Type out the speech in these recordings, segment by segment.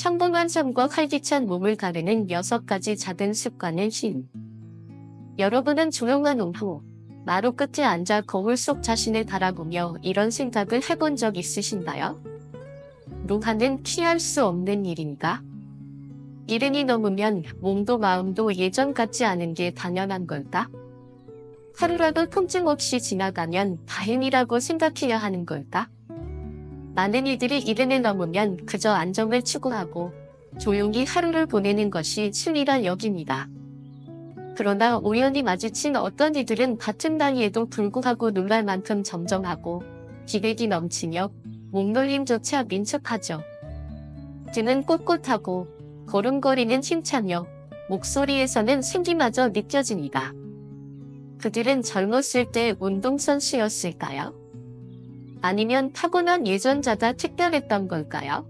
평범한 삶과 활기찬 몸을 가르는 6가지 작은 습관의 힘. 여러분은 조용한 오후, 마루 끝에 앉아 거울 속 자신을 바라보며 이런 생각을 해본 적 있으신가요? 노화는 피할 수 없는 일인가? 이른이 넘으면 몸도 마음도 예전 같지 않은 게 당연한 걸까? 하루라도 통증 없이 지나가면 다행이라고 생각해야 하는 걸까? 많은 이들이 이른을 넘으면 그저 안정을 추구하고 조용히 하루를 보내는 것이 승리라 여깁니다. 그러나 우연히 마주친 어떤 이들은 같은 나이에도 불구하고 놀랄 만큼 점점하고 기백이 넘치며 몸놀림조차 민첩하죠. 등은 꼿꼿하고 걸음걸이는 힘차며 목소리에서는 생기마저 느껴집니다. 그들은 젊었을 때 운동선수였을까요? 아니면 타고난 유전자가 특별했던 걸까요?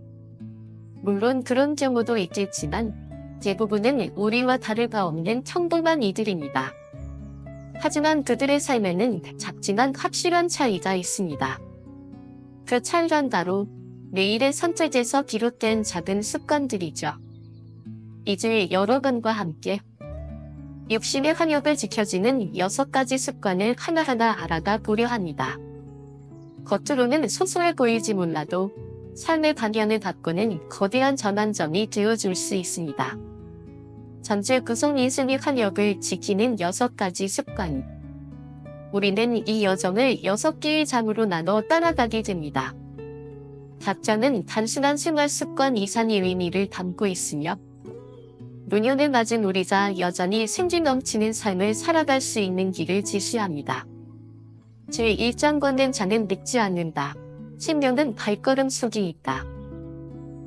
물론 그런 경우도 있겠지만 대부분은 우리와 다를 바 없는 평범한 이들입니다. 하지만 그들의 삶에는 작지만 확실한 차이가 있습니다. 그 차이란 바로 매일의 선택에서 비롯된 작은 습관들이죠. 이제 여러분과 함께 육신의 환엽을 지켜주는 6가지 습관을 하나하나 알아가 보려 합니다. 겉으로는 소소해 보일지 몰라도 삶의 방향을 바꾸는 거대한 전환점이 되어줄 수 있습니다. 전체 구성 인생의 환엽을 지키는 6가지 습관. 우리는 이 여정을 6개의 장으로 나눠 따라가게 됩니다. 각자는 단순한 생활 습관 이상의 의미를 담고 있으며 노년을 맞은 우리가 여전히 생기 넘치는 삶을 살아갈 수 있는 길을 지시합니다. 제1장과는 자는 늙지 않는다. 생명은 발걸음 속에 있다.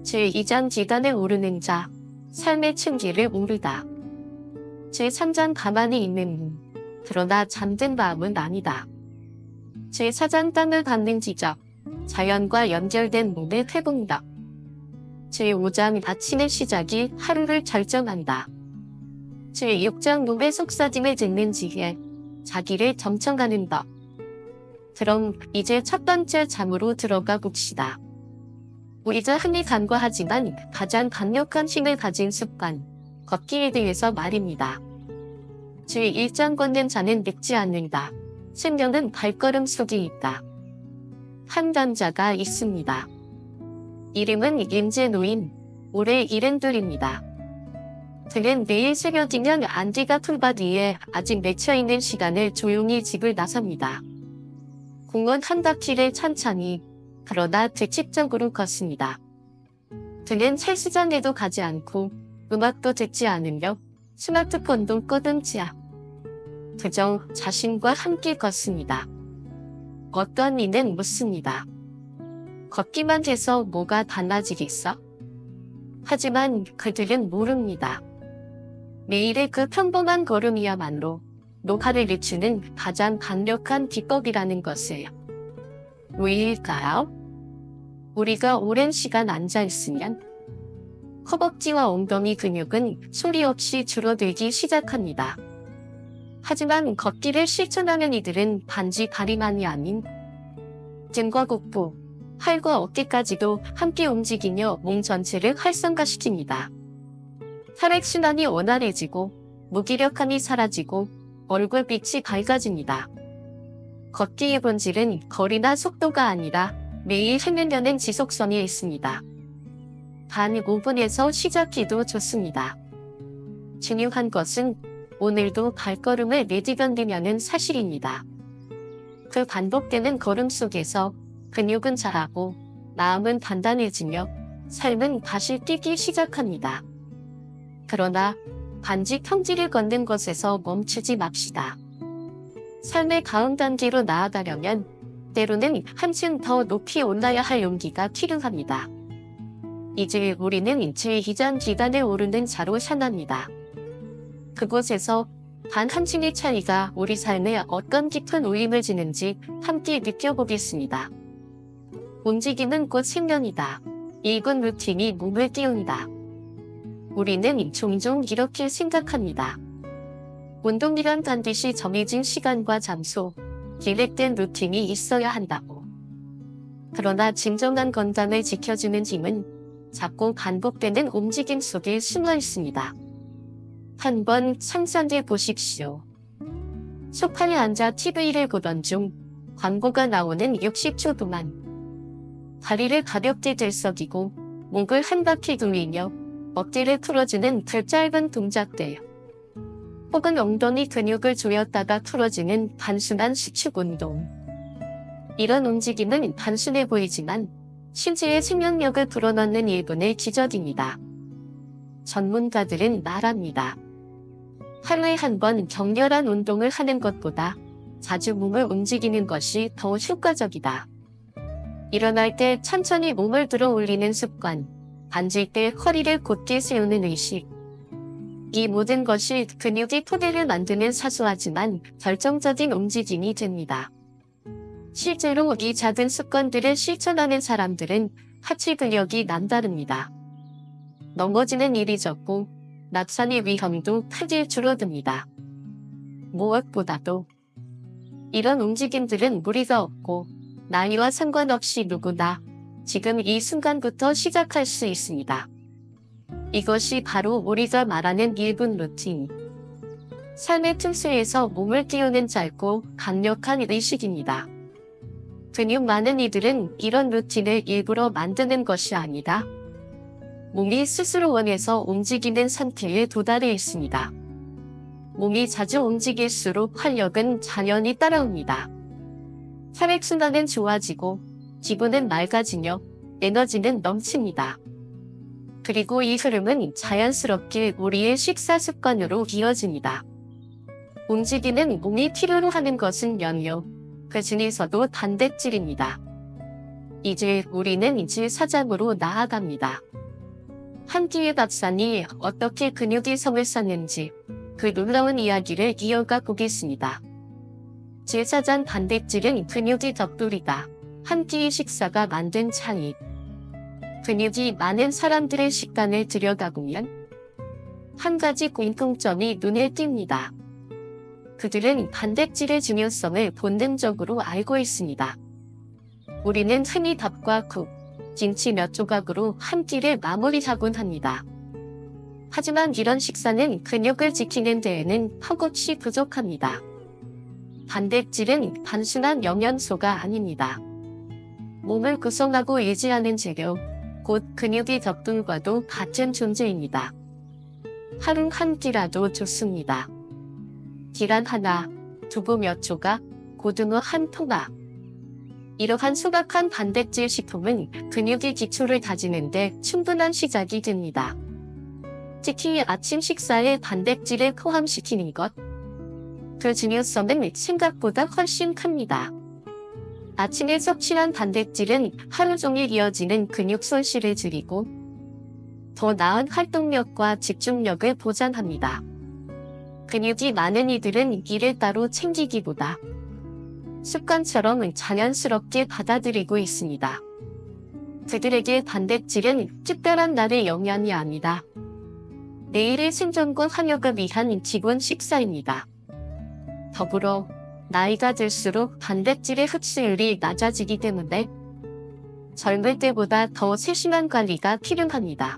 제2장 계단에 오르는 자, 삶의 층계를 오르다. 제3장 가만히 있는 몸, 그러나 잠든 마음은 아니다. 제4장 땅을 밟는 지적, 자연과 연결된 몸의 회복력. 제5장 아침의 시작이 하루를 결정한다. 제6장 몸의 속삭임을 듣는 지혜, 자기를 점쳐가는 법. 그럼 이제 첫 번째 장으로 들어가 봅시다. 우리가 흔히 간과하지만 가장 강력한 힘을 가진 습관, 걷기에 대해서 말입니다. 제1장 걷는 자는 늙지 않는다. 생명은 발걸음 속에 있다. 한 남자가 있습니다. 이름은 임재노인, 올해 72입니다. 그는 매일 새벽이면 안개가 풀밭 위에 아직 맺혀있는 시간을 조용히 집을 나섭니다. 공원 한 바퀴를 천천히, 그러나 규칙적으로 걷습니다. 그는 헬스장에도 가지 않고 음악도 듣지 않으며 스마트폰도 꺼둔지 그저 자신과 함께 걷습니다. 어떤 이는 묻습니다. 걷기만 해서 뭐가 달라지겠어? 하지만 그들은 모릅니다. 매일의 그 평범한 걸음이야말로 노화를 늦추는 가장 강력한 비법이라는 것을. 왜일까요? 우리가 오랜 시간 앉아있으면 허벅지와 엉덩이 근육은 소리 없이 줄어들기 시작합니다. 하지만 걷기를 실천하는 이들은 단지 다리만이 아닌 등과 복부, 팔과 어깨까지도 함께 움직이며 몸 전체를 활성화시킵니다. 혈액순환이 원활해지고 무기력함이 사라지고 얼굴빛이 밝아집니다. 걷기의 본질은 거리나 속도가 아니라 매일 헤매려는 지속성에 있습니다. 단 5분에서 시작해도 좋습니다. 중요한 것은 오늘도 발걸음을 내디뎌내려는 사실입니다. 그 반복되는 걸음 속에서 근육은 자라고 마음은 단단해지며 삶은 다시 뛰기 시작합니다. 그러나 단지 평지를 걷는 것에서 멈추지 맙시다. 삶의 다음 단계로 나아가려면 때로는 한층 더 높이 올라야 할 용기가 필요합니다. 이제 우리는 제2장 계단에 오르는 자로 향합니다. 그곳에서 단 한층의 차이가 우리 삶에 어떤 깊은 울림을 주는지 함께 느껴보겠습니다. 움직임은 곧 생명이다. 1분 루틴이 몸을 띄운다. 우리는 종종 이렇게 생각합니다. 운동이란 반드시 정해진 시간과 장소, 계획된 루틴이 있어야 한다고. 그러나 진정한 건강을 지켜주는 힘은 자꾸 반복되는 움직임 속에 숨어 있습니다. 한번 상상해 보십시오. 소파에 앉아 TV를 보던 중 광고가 나오는 60초 동안 다리를 가볍게 들썩이고 목을 한 바퀴 돌리며 어깨를 풀어주는 그 짧은 동작들, 혹은 엉덩이 근육을 조였다가 풀어주는 단순한 수축 운동. 이런 움직임은 단순해 보이지만 신체의 생명력을 불어넣는 일본의 기적입니다. 전문가들은 말합니다. 하루에 한 번 격렬한 운동을 하는 것보다 자주 몸을 움직이는 것이 더 효과적이다. 일어날 때 천천히 몸을 들어 올리는 습관, 앉을 때 허리를 곧게 세우는 의식. 이 모든 것이 근육의 토대를 만드는 사소하지만 결정적인 움직임이 됩니다. 실제로 이 작은 습관들을 실천하는 사람들은 하체 근력이 남다릅니다. 넘어지는 일이 적고 낙상의 위험도 크게 줄어듭니다. 무엇보다도 이런 움직임들은 무리가 없고 나이와 상관없이 누구나 지금 이 순간부터 시작할 수 있습니다. 이것이 바로 우리가 말하는 1분 루틴. 삶의 틈새에서 몸을 띄우는 짧고 강력한 의식입니다. 근육 많은 이들은 이런 루틴을 일부러 만드는 것이 아니라 몸이 스스로 원해서 움직이는 상태에 도달해 있습니다. 몸이 자주 움직일수록 활력은 자연히 따라옵니다. 혈액순환은 좋아지고 기분은 맑아지며 에너지는 넘칩니다. 그리고 이 흐름은 자연스럽게 우리의 식사 습관으로 이어집니다. 움직이는 몸이 필요로 하는 것은 연료, 그 중에서도 단백질입니다. 이제 우리는 질사장으로 나아갑니다. 한 끼의 밥상이 어떻게 근육의 성을 쌓는지 그 놀라운 이야기를 이어가 보겠습니다. 질사장 단백질은 근육의 덕분이다. 한 끼의 식사가 만든 차이. 근육이 많은 사람들의 식단을 들여다보면 한 가지 공통점이 눈에 띕니다. 그들은 단백질의 중요성을 본능적으로 알고 있습니다. 우리는 흔히 밥과 국, 김치 몇 조각으로 한 끼를 마무리하곤 합니다. 하지만 이런 식사는 근육을 지키는 데에는 턱없이 부족합니다. 단백질은 단순한 영양소가 아닙니다. 몸을 구성하고 유지하는 재료, 곧 근육의 덕분과도 같은 존재입니다. 하루 한 끼라도 좋습니다. 계란 하나, 두부 몇 조각, 고등어 한 토막. 이러한 소박한 단백질 식품은 근육의 기초를 다지는 데 충분한 시작이 됩니다. 특히 아침 식사에 단백질을 포함시키는 것. 그 중요성은 생각보다 훨씬 큽니다. 아침에 섭취한 단백질은 하루 종일 이어지는 근육 손실을 줄이고 더 나은 활동력과 집중력을 보장합니다. 근육이 많은 이들은 이를 따로 챙기기보다 습관처럼 자연스럽게 받아들이고 있습니다. 그들에게 단백질은 특별한 날의 영양이 아니다. 내일의 생존과 활력을 위한 기본 식사입니다. 더불어 나이가 들수록 단백질의 흡수율이 낮아지기 때문에 젊을 때보다 더 세심한 관리가 필요합니다.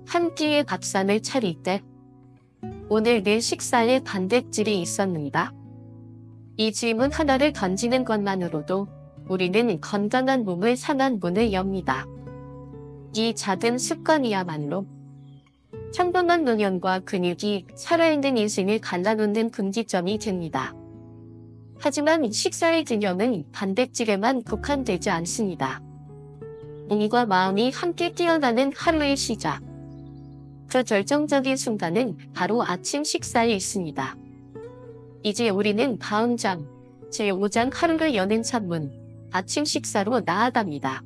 한 끼의 밥상을 차릴 때 오늘 내 식사에 단백질이 있었는가? 이 질문 하나를 던지는 것만으로도 우리는 건강한 몸을 상한 문을 엽니다. 이 작은 습관이야말로 평범한 노년과 근육이 살아있는 인생을 갈라놓는 분기점이 됩니다. 하지만 식사의 균형은 단백질에만 국한되지 않습니다. 몸과 마음이 함께 뛰어나는 하루의 시작. 그 결정적인 순간은 바로 아침 식사에 있습니다. 이제 우리는 다음 장, 제5장 하루를 여는 창문, 아침 식사로 나아갑니다.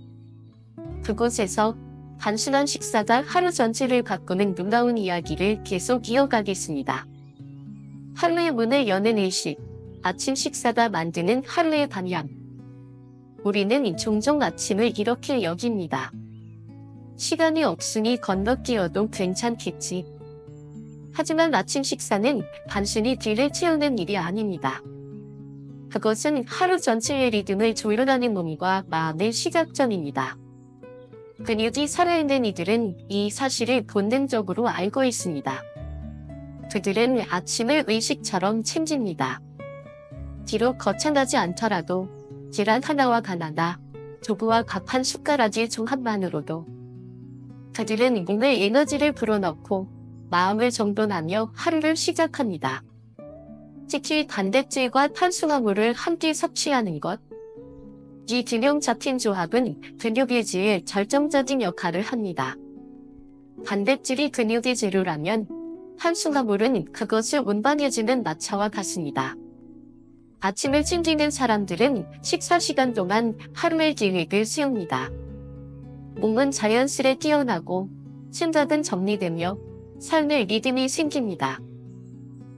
그곳에서 단순한 식사가 하루 전체를 바꾸는 놀라운 이야기를 계속 이어가겠습니다. 하루의 문을 여는 일식, 아침 식사가 만드는 하루의 방향. 우리는 종종 아침을 이렇게 여깁니다. 시간이 없으니 건너뛰어도 괜찮겠지. 하지만 아침 식사는 단순히 뒤를 채우는 일이 아닙니다. 그것은 하루 전체의 리듬을 조율하는 몸과 마음의 시작점입니다. 근육이 살아있는 이들은 이 사실을 본능적으로 알고 있습니다. 그들은 아침을 의식처럼 챙깁니다. 비록 거창하지 않더라도 계란 하나와 바나나, 두부와 밥 한 숟가락의 조합만으로도 그들은 몸에 에너지를 불어넣고 마음을 정돈하며 하루를 시작합니다. 특히 단백질과 탄수화물을 함께 섭취하는 것. 이 균형 잡힌 조합은 근육 유지에 결정적인 역할을 합니다. 단백질이 근육의 재료라면 탄수화물은 그것을 운반해주는 마차와 같습니다. 아침을 챙기는 사람들은 식사 시간 동안 하루의 계획을 세웁니다. 몸은 자연스레 깨어나고 생각은 정리되며 삶의 리듬이 생깁니다.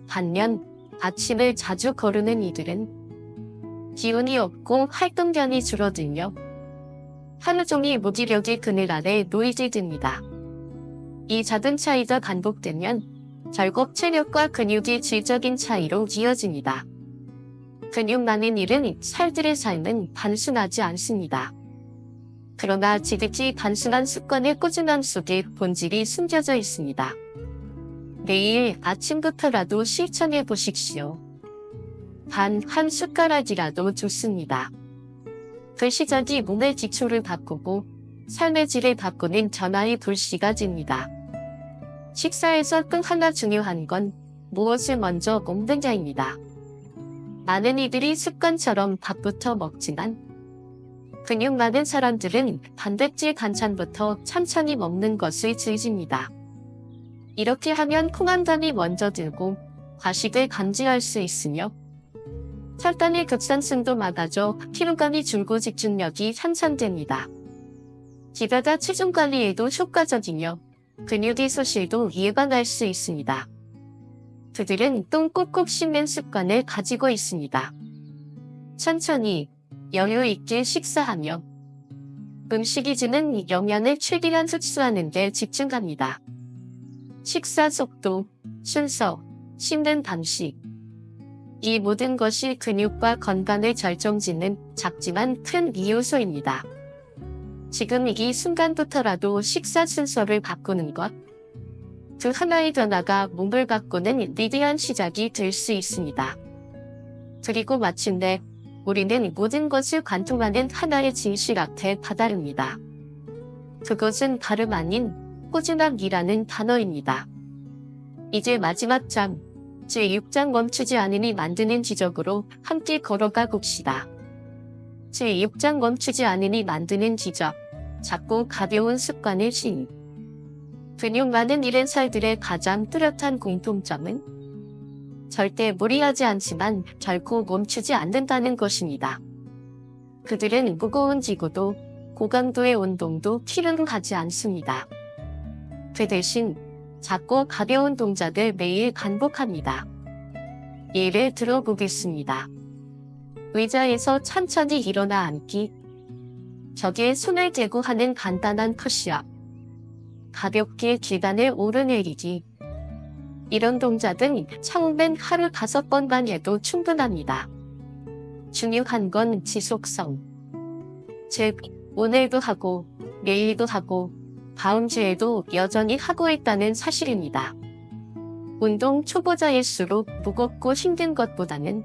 반면 아침을 자주 거르는 이들은 기운이 없고 활동량이 줄어들며 하루 종일 무기력의 그늘 아래 놓이게 됩니다. 이 작은 차이가 반복되면 결국 체력과 근육의 질적인 차이로 이어집니다. 근육 많은 일은 살들의 삶은 단순하지 않습니다. 그러나 지극히 단순한 습관의 꾸준함 속에 본질이 숨겨져 있습니다. 매일 아침부터라도 실천해 보십시오. 단 한 숟가락이라도 좋습니다. 그 시작이 몸의 기초를 바꾸고 삶의 질을 바꾸는 전환의 불씨가 됩니다. 식사에서 또 하나 중요한 건 무엇을 먼저 먹느냐입니다. 많은 이들이 습관처럼 밥부터 먹지만 근육 많은 사람들은 단백질 반찬부터 천천히 먹는 것을 즐깁니다. 이렇게 하면 포만감이 먼저 들고 과식을 감지할 수 있으며 혈당의 급상승도 막아줘 피로감이 줄고 집중력이 향상됩니다. 게다가 체중 관리에도 효과적이며 근육의 소실도 예방할 수 있습니다. 그들은 똥 꼭꼭 씹는 습관을 가지고 있습니다. 천천히 여유 있게 식사하며 음식이 주는 영양을 최대한 흡수하는 데 집중합니다. 식사 속도, 순서, 씹는 방식. 이 모든 것이 근육과 건강을 결정짓는 작지만 큰 요소입니다. 지금 이 순간부터라도 식사 순서를 바꾸는 것. 그 하나의 변화가 몸을 바꾸는 위대한 시작이 될 수 있습니다. 그리고 마침내 우리는 모든 것을 관통하는 하나의 진실 앞에 다다릅니다. 그것은 다름 아닌 꾸준함이라는 단어입니다. 이제 마지막 장, 제6장 멈추지 않으니 만드는 지적으로 함께 걸어가 봅시다. 제6장 멈추지 않으니 만드는 지적, 작고 가벼운 습관의 신. 근육 많은 일은 살들의 가장 뚜렷한 공통점은 절대 무리하지 않지만 결코 멈추지 않는다는 것입니다. 그들은 무거운 지구도 고강도의 운동도 필요로 하지 않습니다. 그 대신 작고 가벼운 동작을 매일 반복합니다. 예를 들어보겠습니다. 의자에서 천천히 일어나 앉기, 벽에 손을 대고 하는 간단한 푸시업, 가볍게 계단을 오르내리기. 이런 동작은 처음엔 하루 5번만 해도 충분합니다. 중요한 건 지속성. 즉, 오늘도 하고, 내일도 하고, 다음 주에도 여전히 하고 있다는 사실입니다. 운동 초보자일수록 무겁고 힘든 것보다는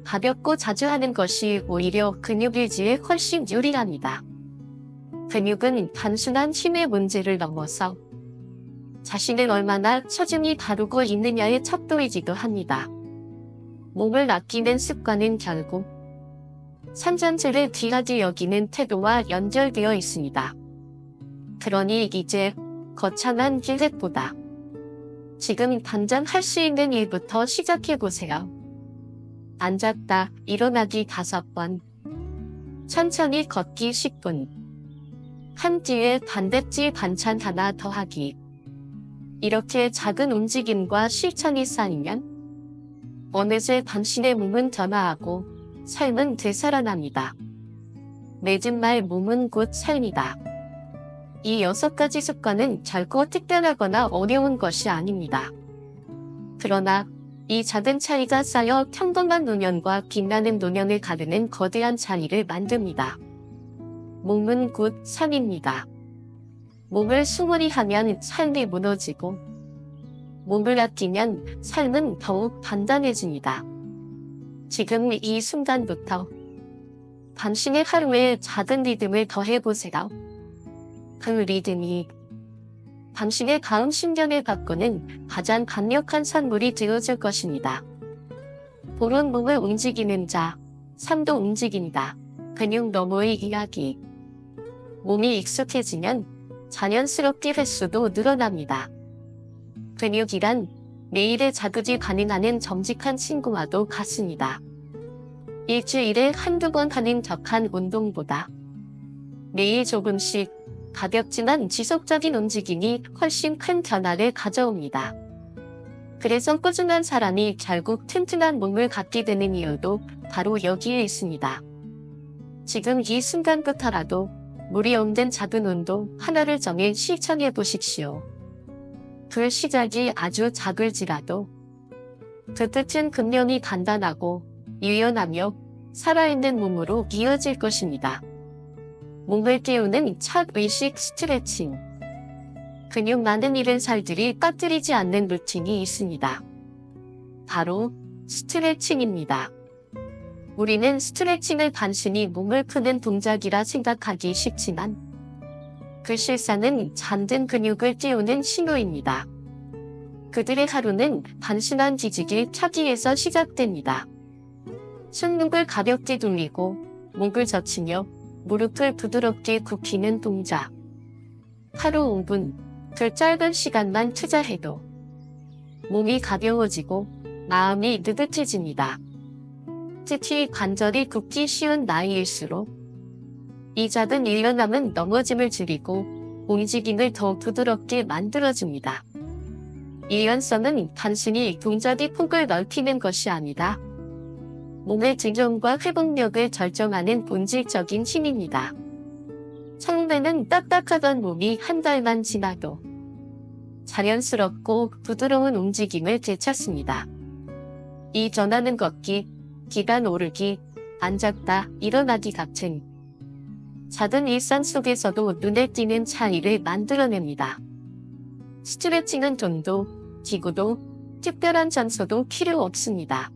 가볍고 자주 하는 것이 오히려 근육 유지에 훨씬 유리합니다. 근육은 단순한 힘의 문제를 넘어서 자신을 얼마나 처중히 다루고 있느냐의 척도이기도 합니다. 몸을 아끼는 습관은 결국 산전체를 귀하게 여기는 태도와 연결되어 있습니다. 그러니 이제 거창한 계획보다 지금 당장 할 수 있는 일부터 시작해보세요. 앉았다 일어나기 5번, 천천히 걷기 10분, 한 끼에 단백질 반찬 하나 더하기. 이렇게 작은 움직임과 실천이 쌓이면 어느새 당신의 몸은 변화하고 삶은 되살아납니다. 맺은 말 몸은 곧 삶이다. 이 6가지 습관은 결코 특별하거나 어려운 것이 아닙니다. 그러나 이 작은 차이가 쌓여 평범한 노년과 빛나는 노년을 가르는 거대한 차이를 만듭니다. 몸은 곧 삶입니다. 몸을 소홀히 하면 삶이 무너지고 몸을 아끼면 삶은 더욱 단단해집니다. 지금 이 순간부터 당신의 하루에 작은 리듬을 더해보세요. 그 리듬이 당신의 다음 10년을 바꾸는 가장 강력한 선물이 되어줄 것입니다. 보는 몸을 움직이는 자, 삶도 움직인다. 근육 너머의 이야기. 몸이 익숙해지면 자연스럽게 횟수도 늘어납니다. 근육이란 매일의 자극이 가능한 정직한 친구와도 같습니다. 일주일에 한두 번 하는 격한 운동보다 매일 조금씩 가볍지만 지속적인 움직임이 훨씬 큰 변화를 가져옵니다. 그래서 꾸준한 사람이 결국 튼튼한 몸을 갖게 되는 이유도 바로 여기에 있습니다. 지금 이 순간부터라도 무리 없는 작은 운동 하나를 정해 실천해 보십시오. 그 시작이 아주 작을지라도 그 뜻은 근력이 단단하고 유연하며 살아있는 몸으로 이어질 것입니다. 몸을 깨우는 첫 의식 스트레칭. 근육 많은 잃은 살들이 빠뜨리지 않는 루틴이 있습니다. 바로 스트레칭입니다. 우리는 스트레칭을 단순히 몸을 푸는 동작이라 생각하기 쉽지만 그 실상은 잠든 근육을 깨우는 신호입니다. 그들의 하루는 단순한 지지기 차기에서 시작됩니다. 손목을 가볍게 돌리고 목을 젖히며 무릎을 부드럽게 굽히는 동작. 하루 5분, 그 짧은 시간만 투자해도 몸이 가벼워지고 마음이 느긋해집니다. 특히 관절이 굽기 쉬운 나이일수록 이 작은 일어남은 넘어짐을 줄이고 움직임을 더 부드럽게 만들어줍니다. 유연성은 단순히 동작의 폭을 넓히는 것이 아니다. 몸의 증정과 회복력을 결정하는 본질적인 힘입니다. 처음에는 딱딱하던 몸이 한 달만 지나도 자연스럽고 부드러운 움직임을 되찾습니다. 이 전하는 걷기, 계단 오르기, 앉았다 일어나기 같은 작은 일상 속에서도 눈에 띄는 차이를 만들어냅니다. 스트레칭은 돈도, 기구도, 특별한 장소도 필요 없습니다.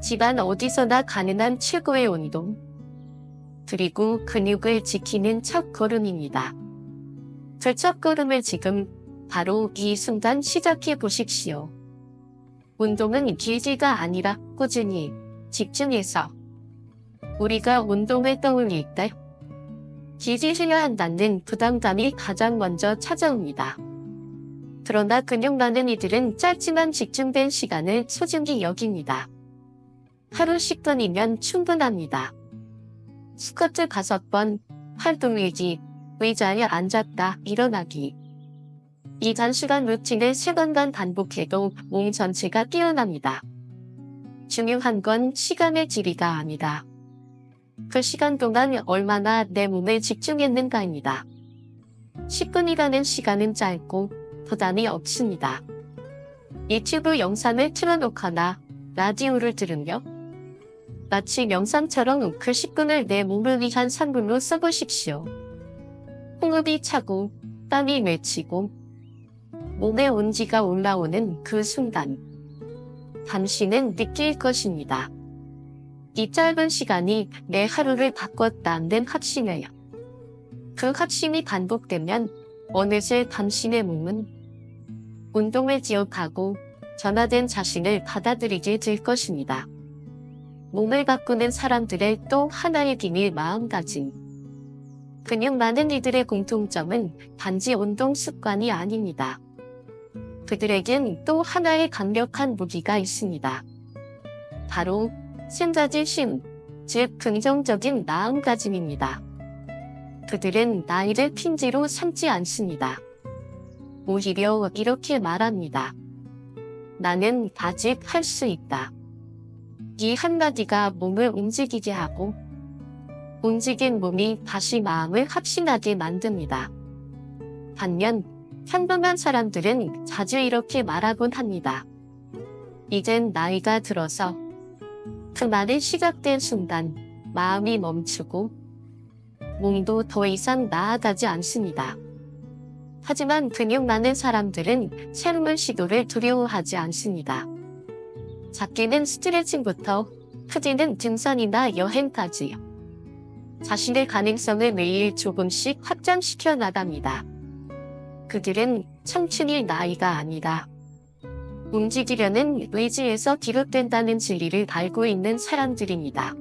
집안 어디서나 가능한 최고의 운동, 그리고 근육을 지키는 첫걸음입니다. 그 첫걸음을 지금 바로 이 순간 시작해 보십시오. 운동은 길지가 아니라 꾸준히, 집중해서. 우리가 운동을 떠올릴 때 길게 해야 한다는 부담감이 가장 먼저 찾아옵니다. 그러나 근육 많은 이들은 짧지만 집중된 시간을 소중히 여깁니다. 하루 10분이면 충분합니다. 스쿼트 5번, 팔 돌리기, 의자에 앉았다 일어나기. 이 단순한 루틴을 3번간 반복해도 몸 전체가 깨어납니다. 중요한 건 시간의 길이가 아니다. 그 시간 동안 얼마나 내 몸에 집중했는가입니다. 10분이라는 시간은 짧고 부담이 없습니다. 유튜브 영상을 틀어놓거나 라디오를 들으며 마치 명상처럼 그 10분을 내 몸을 위한 산물로 써보십시오. 호흡이 차고 땀이 맺히고 몸에 온기가 올라오는 그 순간 당신은 느낄 것입니다. 이 짧은 시간이 내 하루를 바꿨다는 확신이에요. 그 확신이 반복되면 어느새 당신의 몸은 운동을 기억하고 변화된 자신을 받아들이게 될 것입니다. 몸을 바꾸는 사람들의 또 하나의 비밀 마음가짐. 근육 많은 이들의 공통점은 단지 운동 습관이 아닙니다. 그들에겐 또 하나의 강력한 무기가 있습니다. 바로 생자질심, 즉 긍정적인 마음가짐입니다. 그들은 나이를 핑계로 삼지 않습니다. 오히려 이렇게 말합니다. 나는 아직 할 수 있다. 이 한마디가 몸을 움직이게 하고 움직인 몸이 다시 마음을 확신하게 만듭니다. 반면 평범한 사람들은 자주 이렇게 말하곤 합니다. 이젠 나이가 들어서. 그 말이 시작된 순간 마음이 멈추고 몸도 더 이상 나아가지 않습니다. 하지만 근육 많은 사람들은 새로운 시도를 두려워하지 않습니다. 작게는 스트레칭부터 크게는 등산이나 여행까지 자신의 가능성을 매일 조금씩 확장시켜 나갑니다. 그들은 청춘이 나이가 아니다. 움직이려는 의지에서 비롯된다는 진리를 알고 있는 사람들입니다.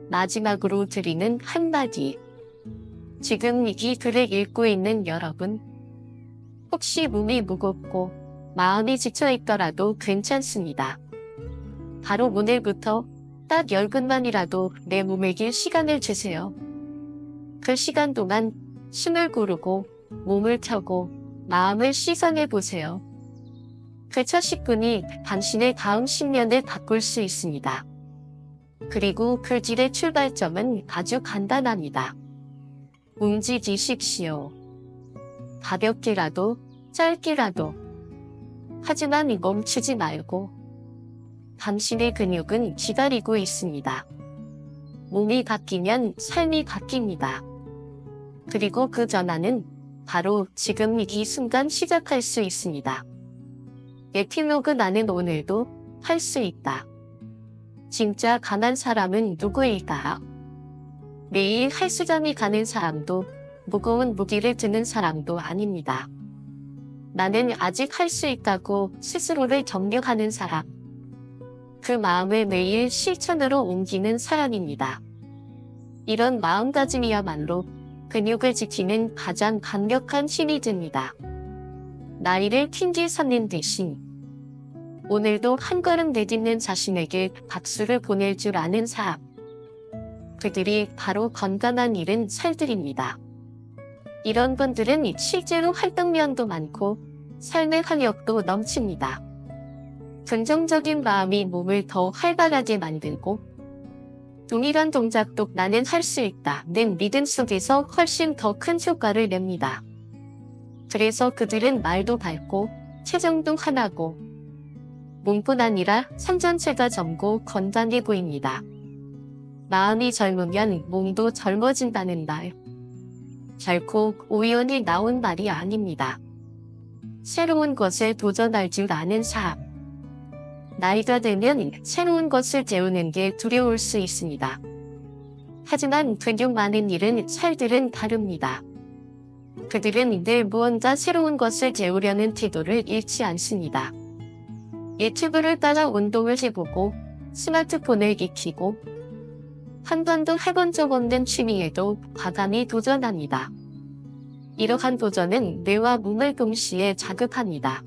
마지막으로 드리는 한마디. 지금 이 글을 읽고 있는 여러분, 혹시 몸이 무겁고 마음이 지쳐있더라도 괜찮습니다. 바로 오늘부터 딱 10분만이라도 내 몸에게 시간을 주세요. 그 시간 동안 숨을 고르고 몸을 펴고 마음을 시선해 보세요. 그 첫 10분이 당신의 다음 10년을 바꿀 수 있습니다. 그리고 그 길의 출발점은 아주 간단합니다. 움직이십시오. 가볍게라도 짧게라도. 하지만 멈추지 말고. 당신의 근육은 기다리고 있습니다. 몸이 바뀌면 삶이 바뀝니다. 그리고 그 전환은 바로 지금 이 순간 시작할 수 있습니다. 에필로그 나는 오늘도 할 수 있다. 진짜 강한 사람은 누구일까? 매일 헬스장에 가는 사람도 무거운 무기를 드는 사람도 아닙니다. 나는 아직 할 수 있다고 스스로를 격려하는 사람. 그 마음을 매일 실천으로 옮기는 사람입니다. 이런 마음가짐이야말로 근육을 지키는 가장 강력한 힘이 됩니다. 나이를 핑계 삼는 대신 오늘도 한 걸음 내딛는 자신에게 박수를 보낼 줄 아는 사람. 그들이 바로 건강한 잃은 살들입니다. 이런 분들은 실제로 활동량도 많고 삶의 활력도 넘칩니다. 긍정적인 마음이 몸을 더 활발하게 만들고 동일한 동작도 나는 할 수 있다는 믿음 속에서 훨씬 더 큰 효과를 냅니다. 그래서 그들은 말도 밝고 체정도 환하고 몸뿐 아니라 삶 전체가 젊고 건강해 보입니다. 마음이 젊으면 몸도 젊어진다는 말. 결코 우연히 나온 말이 아닙니다. 새로운 것에 도전할 줄 아는 사람. 나이가 들면 새로운 것을 배우는 게 두려울 수 있습니다. 하지만 근육 많은 잃은 살들은 다릅니다. 그들은 늘 무언가 새로운 것을 배우려는 태도를 잃지 않습니다. 유튜브를 따라 운동을 해보고 스마트폰을 익히고 한 번도 해본 적 없는 취미에도 과감히 도전합니다. 이러한 도전은 뇌와 몸을 동시에 자극합니다.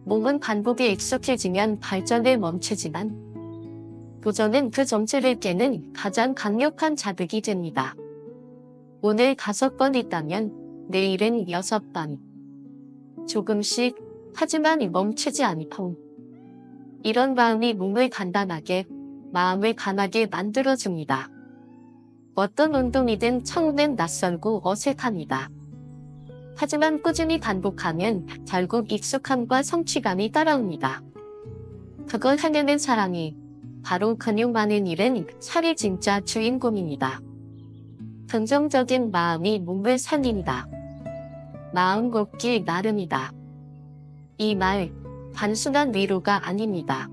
몸은 반복에 익숙해지면 발전을 멈추지만 도전은 그 정체를 깨는 가장 강력한 자극이 됩니다. 오늘 5번 있다면 내일은 6번. 조금씩 하지만 멈추지 않고 이런 마음이 몸을 단단하게 마음을 강하게 만들어줍니다. 어떤 운동이든 처음엔 낯설고 어색합니다. 하지만 꾸준히 반복하면 결국 익숙함과 성취감이 따라옵니다. 그걸 하려는 사람이 바로 근육 많은 잃은 살이 진짜 주인공입니다. 긍정적인 마음이 몸을 살린다. 마음 곱기 나름이다. 이 말 단순한 위로가 아닙니다.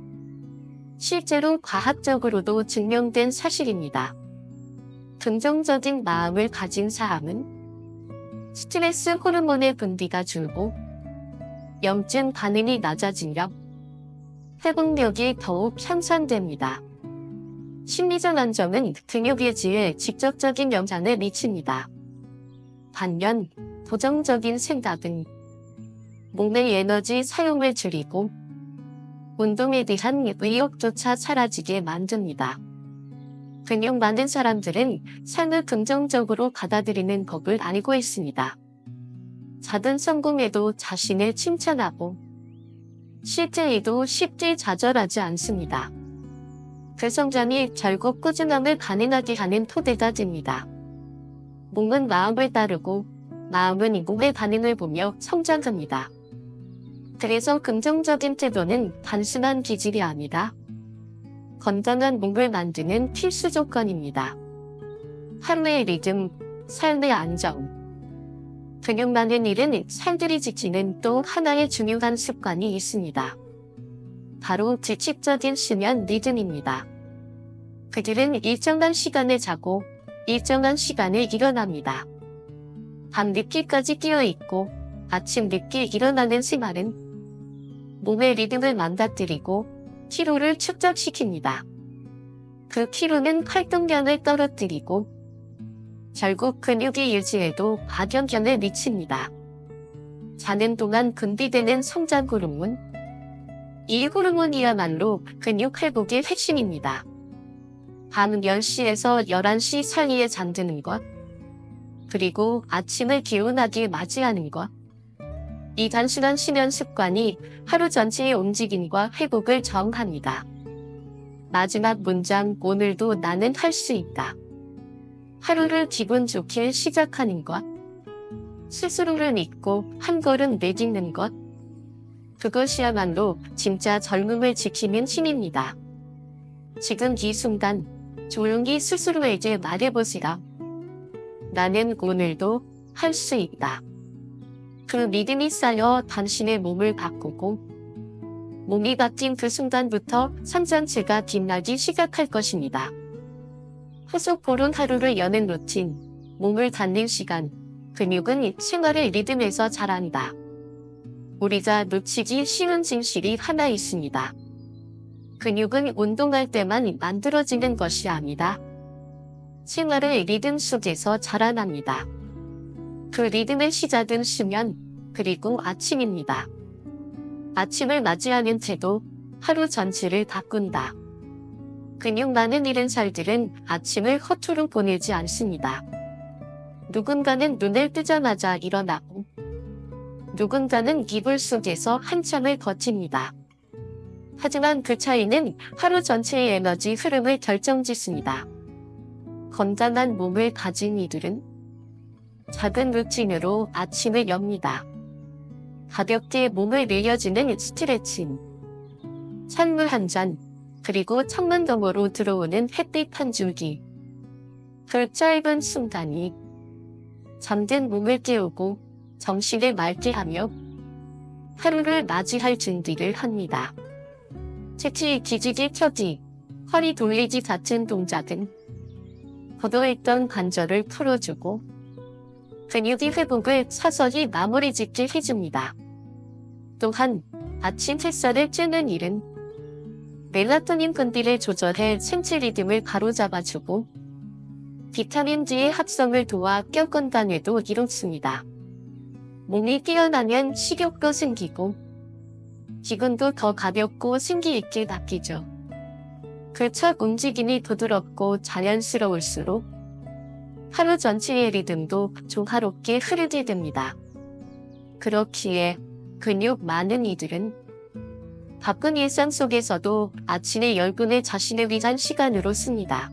실제로 과학적으로도 증명된 사실입니다. 긍정적인 마음을 가진 사람은 스트레스 호르몬의 분비가 줄고 염증 반응이 낮아지며 회복력이 더욱 향상됩니다. 심리적 안정은 근육 유지에 직접적인 영향을 미칩니다. 반면 부정적인 생각은 몸의 에너지 사용을 줄이고 운동에 대한 의욕조차 사라지게 만듭니다. 근육 많은 사람들은 삶을 긍정적으로 받아들이는 법을 알고 있습니다. 작은 성공에도 자신을 칭찬하고 실제에도 쉽게 좌절하지 않습니다. 그 성장이 결국 꾸준함을 가능하게 하는 토대가 됩니다. 몸은 마음을 따르고 마음은 몸의 반응을 보며 성장합니다. 그래서 긍정적인 태도는 단순한 기질이 아니라 건강한 몸을 만드는 필수 조건입니다. 하루의 리듬, 삶의 안정. 근육 많은 일은 살들이 지치는 또 하나의 중요한 습관이 있습니다. 바로 규칙적인 수면 리듬입니다. 그들은 일정한 시간에 자고 일정한 시간에 일어납니다. 밤 늦게까지 깨어있고 아침 늦게 일어나는 생활은 몸의 리듬을 망가뜨리고 피로를 축적시킵니다. 그 피로는 활동량을 떨어뜨리고 결국 근육의 유지에도 악영향을 미칩니다. 자는 동안 분비되는 성장 호르몬, 이 호르몬이야말로 근육 회복의 핵심입니다. 밤 10시에서 11시 사이에 잠드는 것, 그리고 아침을 개운하게 맞이하는 것. 이 단순한 수면 습관이 하루 전체의 움직임과 회복을 정합니다. 마지막 문장, 오늘도 나는 할 수 있다. 하루를 기분 좋게 시작하는 것. 스스로를 믿고 한 걸음 내딛는 것. 그것이야말로 진짜 젊음을 지키는 힘입니다. 지금 이 순간 조용히 스스로에게 말해보시라. 나는 오늘도 할 수 있다. 그 믿음이 쌓여 당신의 몸을 바꾸고 몸이 바뀐 그 순간부터 성장체가 빛나기 시작할 것입니다. 후속 보름 하루를 여는 루틴, 몸을 닫는 시간, 근육은 생활의 리듬에서 자란다. 우리가 놓치기 쉬운 진실이 하나 있습니다. 근육은 운동할 때만 만들어지는 것이 아니다. 생활의 리듬 속에서 자라납니다. 그 리듬의 시작은 수면, 그리고 아침입니다. 아침을 맞이하는 태도, 하루 전체를 바꾼다. 근육 많은 이른 살들은 아침을 허투루 보내지 않습니다. 누군가는 눈을 뜨자마자 일어나고 누군가는 이불 속에서 한참을 버팁니다. 하지만 그 차이는 하루 전체의 에너지 흐름을 결정짓습니다. 건강한 몸을 가진 이들은 작은 루틴으로 아침을 엽니다. 가볍게 몸을 늘려주는 스트레칭, 찬물 한 잔, 그리고 창문 너머로 들어오는 햇빛 한 줄기. 그 짧은 순간이 잠든 몸을 깨우고 정신을 맑게 하며 하루를 맞이할 준비를 합니다. 특히 기지개 켜기, 허리 돌리기 같은 동작은 고도했던 관절을 풀어주고 근육의 회복을 서서히 마무리 짓게 해줍니다. 또한 아침 햇살을 쬐는 일은 멜라토닌 분비를 조절해 생체 리듬을 바로잡아주고 비타민 D의 합성을 도와 뼈 건강에도 이롭습니다. 몸이 깨어나면 식욕도 생기고 기분도 더 가볍고 생기있게 바뀌죠. 그 첫 움직임이 부드럽고 자연스러울수록 하루 전체의 리듬도 조화롭게 흐르게 됩니다. 그렇기에 근육 많은 이들은 바쁜 일상 속에서도 아침의 10분을 자신을 위한 시간으로 씁니다.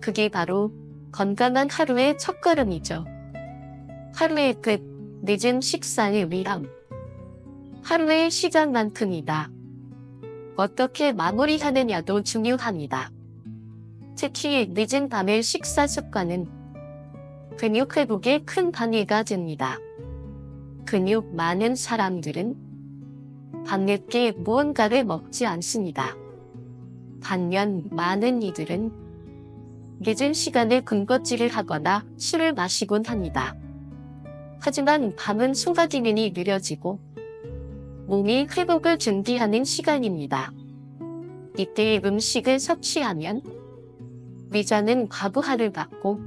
그게 바로 건강한 하루의 첫걸음이죠. 하루의 끝, 늦은 식사의 위험. 하루의 시작만큼이다. 어떻게 마무리하느냐도 중요합니다. 특히 늦은 밤의 식사 습관은 근육 회복에 큰 방해가 됩니다. 근육 많은 사람들은 밤늦게 무언가를 먹지 않습니다. 반면 많은 이들은 늦은 시간에 군것질을 하거나 술을 마시곤 합니다. 하지만 밤은 소화 기능이 느려지고 몸이 회복을 준비하는 시간입니다. 이때 음식을 섭취하면 위장은 과부하를 받고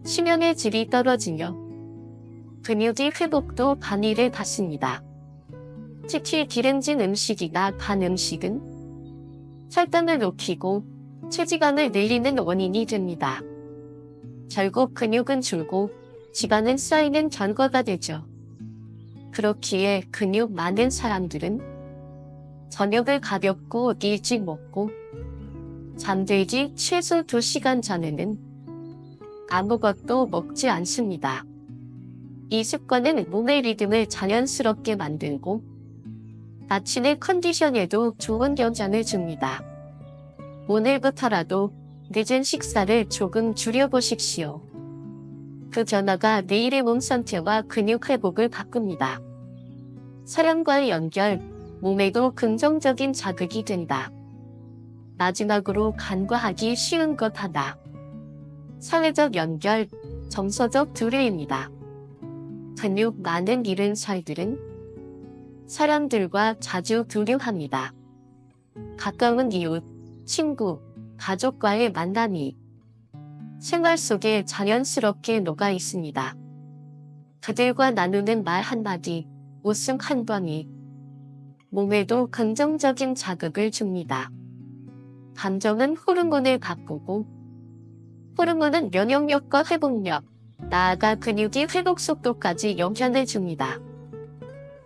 수면의 질이 떨어지며 근육의 회복도 방해를 받습니다. 특히 기름진 음식이나 단 음식은 혈당을 높이고 체지방을 늘리는 원인이 됩니다. 결국 근육은 줄고 지방은 쌓이는 결과가 되죠. 그렇기에 근육 많은 사람들은 저녁을 가볍고 일찍 먹고 잠들기 최소 2시간 전에는 아무것도 먹지 않습니다. 이 습관은 몸의 리듬을 자연스럽게 만들고 아침의 컨디션에도 좋은 영향을 줍니다. 오늘부터라도 늦은 식사를 조금 줄여보십시오. 그 변화가 내일의 몸 상태와 근육 회복을 바꿉니다. 사람과의 연결, 몸에도 긍정적인 자극이 된다. 마지막으로 간과하기 쉬운 것 하나. 사회적 연결, 정서적 두려움입니다. 근육 많은 이른 살들은 사람들과 자주 교류합니다. 가까운 이웃, 친구, 가족과의 만남이 생활 속에 자연스럽게 녹아 있습니다. 그들과 나누는 말 한마디, 웃음 한 번이 몸에도 긍정적인 자극을 줍니다. 감정은 호르몬을 바꾸고 호르몬은 면역력과 회복력, 나아가 근육의 회복 속도까지 영향을 줍니다.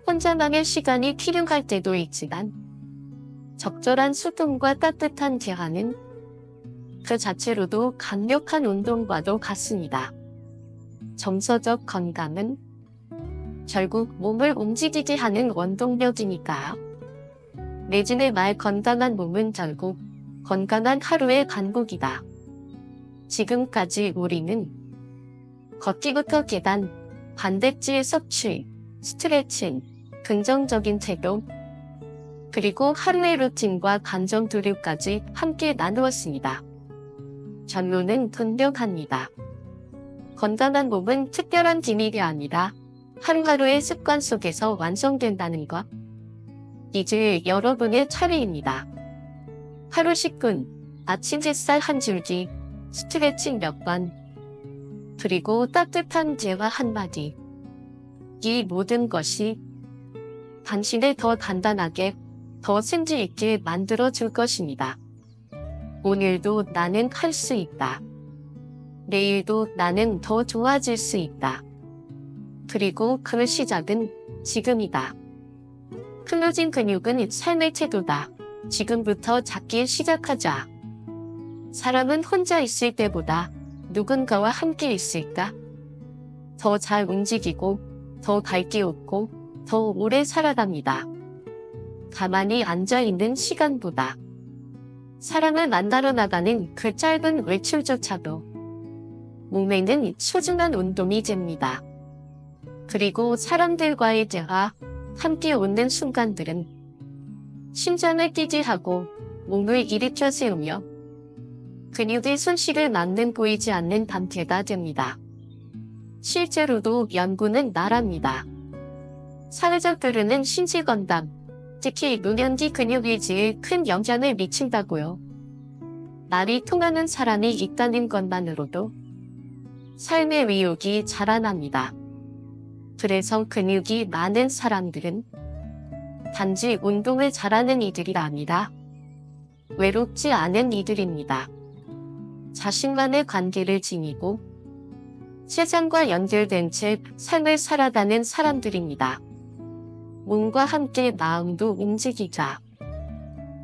혼자만의 시간이 필요할 때도 있지만 적절한 소통과 따뜻한 대화는 그 자체로도 강력한 운동과도 같습니다. 정서적 건강은 결국 몸을 움직이게 하는 원동력이니까요. 내진의 말 건강한 몸은 결국 건강한 하루의 반복이다. 지금까지 우리는 걷기부터 계단, 단백질 섭취, 스트레칭, 긍정적인 태도, 그리고 하루의 루틴과 감정 교류까지 함께 나누었습니다. 결론은 분명합니다. 건강한 몸은 특별한 기믹이 아니라 하루하루의 습관 속에서 완성된다는 것. 이제 여러분의 차례입니다. 하루 10분, 아침 햇살 한 줄기, 스트레칭 몇 번, 그리고 따뜻한 대화 한마디. 이 모든 것이 당신을 더 단단하게, 더 생기 있게 만들어줄 것입니다. 오늘도 나는 할 수 있다. 내일도 나는 더 좋아질 수 있다. 그리고 그 시작은 지금이다. 클로징 근육은 삶의 태도다. 지금부터 작게 시작하자. 사람은 혼자 있을 때보다 누군가와 함께 있을까? 더 잘 움직이고, 더 밝게 웃고, 더 오래 살아갑니다. 가만히 앉아있는 시간보다. 사람을 만나러 나가는 그 짧은 외출조차도 몸에는 소중한 운동이 됩니다. 그리고 사람들과의 대화, 함께 웃는 순간들은 심장을 뛰게 하고 몸을 일으켜 세우며 근육의 손실을 막는 보이지 않는 단계가 됩니다. 실제로도 연구는 말합니다. 사회적 교류는 신체 건강, 특히 노년기 근육 유지에 큰 영향을 미친다고요. 말이 통하는 사람이 있다는 것만으로도 삶의 의욕이 자라납니다. 그래서 근육이 많은 사람들은 단지 운동을 잘하는 이들이 아니라 외롭지 않은 이들입니다. 자신만의 관계를 지니고 세상과 연결된 채 삶을 살아가는 사람들입니다. 몸과 함께 마음도 움직이자.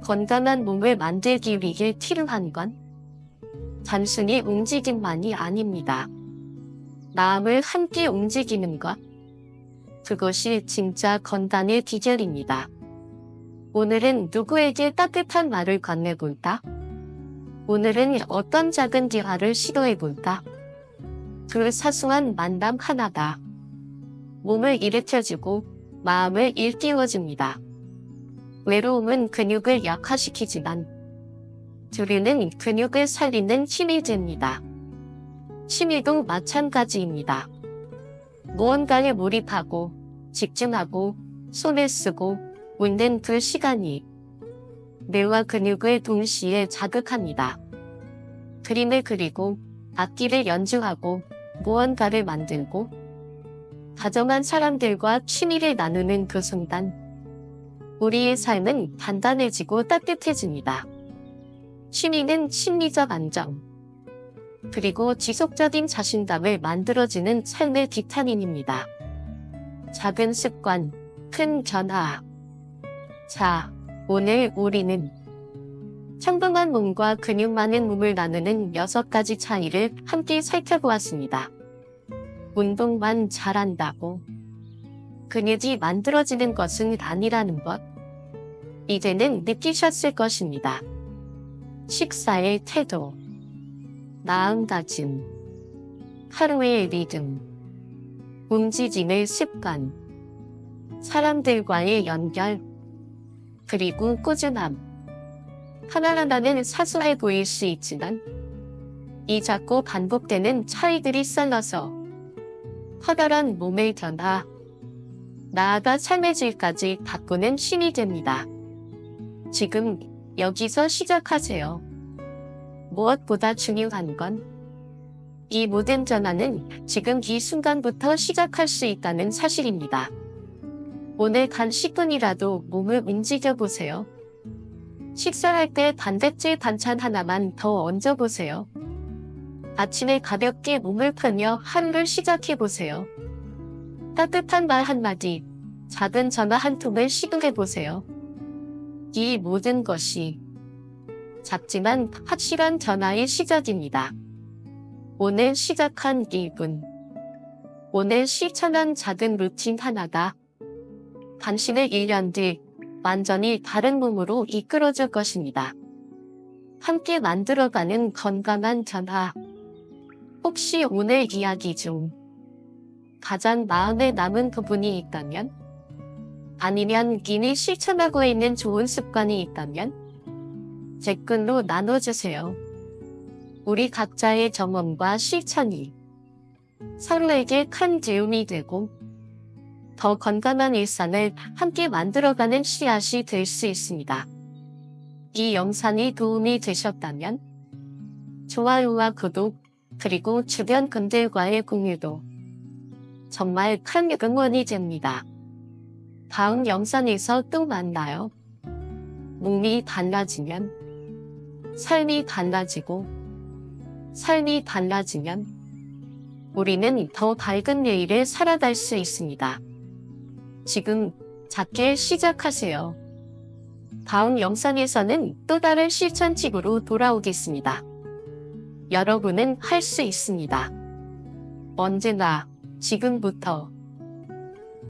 건강한 몸을 만들기 위해 필요한 건 단순히 움직임만이 아닙니다. 마음을 함께 움직이는 것. 그것이 진짜 건강의 비결입니다. 오늘은 누구에게 따뜻한 말을 건네볼까? 오늘은 어떤 작은 대화를 시도해볼까? 그 사소한 만남 하나가 몸을 일으켜주고 마음을 일깨워줍니다. 외로움은 근육을 약화시키지만 두려움은 근육을 살리는 힘이 됩니다. 취미도 마찬가지입니다. 무언가에 몰입하고 집중하고 손을 쓰고 웃는 그 시간이 뇌와 근육을 동시에 자극합니다. 그림을 그리고 악기를 연주하고 무언가를 만들고 다정한 사람들과 취미를 나누는 그 순간 우리의 삶은 단단해지고 따뜻해집니다. 취미는 심리적 안정 그리고 지속적인 자신감을 만들어주는 삶의 비타민입니다. 작은 습관, 큰 변화. 자, 오늘 우리는 평범한 몸과 근육 많은 몸을 나누는 6가지 차이를 함께 살펴보았습니다. 운동만 잘한다고 근육이 만들어지는 것은 아니라는 것. 이제는 느끼셨을 것입니다. 식사의 태도, 마음가짐, 하루의 리듬, 움직임의 습관, 사람들과의 연결, 그리고 꾸준함. 하나하나는 사소해 보일 수 있지만 이 작고 반복되는 차이들이 쌓여서 커다란 몸의 변화, 나아가 삶의 질까지 바꾸는 힘이 됩니다. 지금 여기서 시작하세요. 무엇보다 중요한 건 이 모든 변화는 지금 이 순간부터 시작할 수 있다는 사실입니다. 오늘 단 10분이라도 몸을 움직여 보세요. 식사할 때 단백질 반찬 하나만 더 얹어보세요. 아침에 가볍게 몸을 풀며 하루를 시작해 보세요. 따뜻한 말 한마디, 작은 전화 한 통을 시도해 보세요. 이 모든 것이 작지만 확실한 변화의 시작입니다. 오늘 시작한 1분, 오늘 실천한 작은 루틴 하나가 당신의 1년 뒤 완전히 다른 몸으로 이끌어줄 것입니다. 함께 만들어가는 건강한 변화. 혹시 오늘 이야기 중 가장 마음에 남은 부분이 있다면? 아니면 이미 실천하고 있는 좋은 습관이 있다면? 댓글로 나눠주세요. 우리 각자의 경험과 실천이 서로에게 큰 도움이 되고 더 건강한 일상을 함께 만들어가는 씨앗이 될 수 있습니다. 이 영상이 도움이 되셨다면 좋아요와 구독, 그리고 주변 분들과의 공유도 정말 큰 응원이 됩니다. 다음 영상에서 또 만나요. 몸이 달라지면 삶이 달라지고 삶이 달라지면 우리는 더 밝은 내일을 살아갈 수 있습니다. 지금 작게 시작하세요. 다음 영상에서는 또 다른 실천팁으로 돌아오겠습니다. 여러분은 할 수 있습니다. 언제나 지금부터